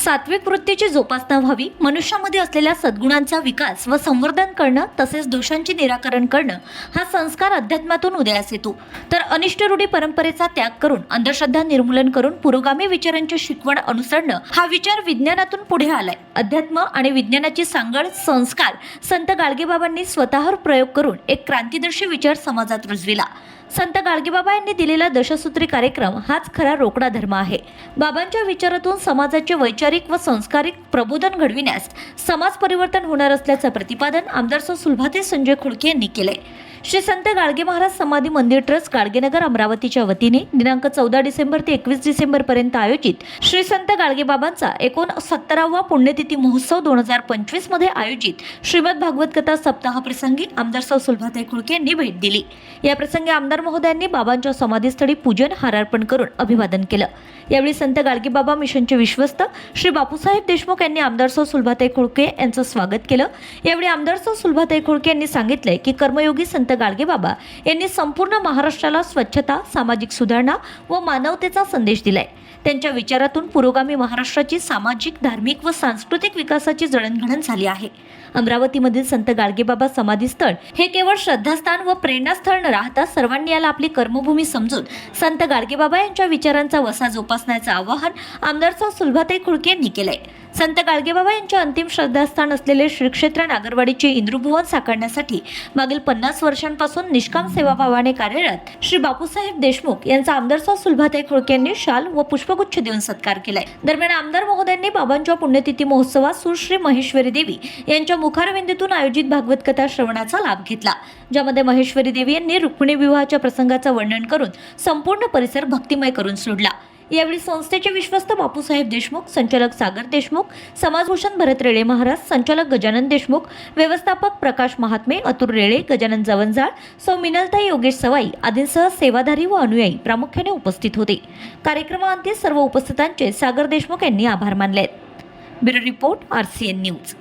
सात्विक वृत्तीची जोपासना व्हावी, मनुष्यामध्ये असलेल्या सद्गुणांचा विकास व संवर्धन करणं तसेच दोषांचे निराकरण करणं हा संस्कार अध्यात्मातून उदयास येतो. तर अनिष्ट रूढी परंपरेचा त्याग करून अंधश्रद्धा निर्मूलन करून पुरोगामी विचारांची शिकवण अनुसरणं हा विचार विज्ञानातून पुढे आलाय. अध्यात्म आणि विज्ञानाची सांगड संस्कार संत गाडगेबाबांनी स्वतःवर प्रयोग करून एक क्रांतिदर्शी विचार समाजात रुजविला. संत गाडगेबाबा यांनी दिलेला दशसूत्री कार्यक्रम हाच खरा रोकडा धर्म आहे. बाबांच्या विचारातून समाजाचे वैचारिक व सांस्कारिक प्रबोधन घडविण्यास समाज परिवर्तन होणार असल्याचं प्रतिपादन आमदार सुलभाते संजय खोडके यांनी केले. श्री संत गाडगे महाराज समाधी मंदिर ट्रस्ट गाडगेनगर अमरावतीच्या वतीने दिनांक 14 डिसेंबर ते 21 डिसेंबर पर्यंत आयोजित श्री संत गाडगेबाबांचा 69वा पुण्यतिथी महोत्सव 2025 मध्ये आयोजित श्रीमद भागवत कथा सप्ताह प्रसंगी आमदार सुलभाते खोडके यांनी भेट दिली. या प्रसंगी आमदार महोदयांनी बाबांच्या समाधीस्थळी पूजन हार अर्पण करून अभिवादन केलं. यावेळी संत गाडगेबाबा मिशनचे विश्वस्त श्री बापूसाहेब देशमुख यांनी आमदार सुलभाते खोडके यांचं स्वागत केलं. यावेळी आमदार सुलभाते खोडके यांनी सांगितले की कर्मयोगी संत गाडगेबाबा यांनी संपूर्ण महाराष्ट्राला स्वच्छता, सामाजिक सुधारणा व मानवतेचा संदेश दिलाय. त्यांच्या विचारातून पुरोगामी महाराष्ट्राची सामाजिक, धार्मिक व सांस्कृतिक विकासाची जडणघडण झाली आहे. अमरावतीमधील संत गाडगेबाबा समाधीस्थळ हे केवळ श्रद्धास्थान व प्रेरणास्थळ न राहता सर्वांनी याला आपली कर्मभूमी समजून संत गाडगेबाबा यांच्या विचारांचा वसा जोपासण्याचं आवाहन आमदार सुलभाते खोडके यांनी केलंय. संत गाडगेबाबा यांच्या अंतिम श्रद्धास्थान असलेले श्री क्षेत्र नागरवाडीचे इंद्रभुवन साकारण्यासाठी मागील 50 वर्षांपासून निष्काम सेवाभावाने कार्यरत श्री बापूसाहेब देशमुख यांचा आमदार सुलभाते खोडके यांनी शाल व पुष्पगुच्छ देऊन सत्कार केलाय. दरम्यान आमदार महोदयांनी बाबांच्या पुण्यतिथी महोत्सवात सुश्री महेश्वरी देवी यांच्या मुखारविंदीतून आयोजित भागवत कथा श्रवणाचा लाभ घेतला, ज्यामध्ये महेश्वरी देवी यांनी रुक्मिणी विवाहाच्या प्रसंगाचं वर्णन करून संपूर्ण परिसर भक्तिमय करून सोडला. यावेळी संस्थेचे विश्वस्त बापूसाहेब देशमुख, संचालक सागर देशमुख, समाजभूषण भरत रेळे महाराज, संचालक गजानन देशमुख, व्यवस्थापक प्रकाश महात्मे, अतुल रेळे, गजानन जवंजाळ, सौ मिनलताई योगेश सवाई आदींसह सेवाधारी व अनुयायी प्रामुख्याने उपस्थित होते. कार्यक्रमाअंती सर्व उपस्थितांचे सागर देशमुख यांनी आभार मानले. Bureau report, RCN news.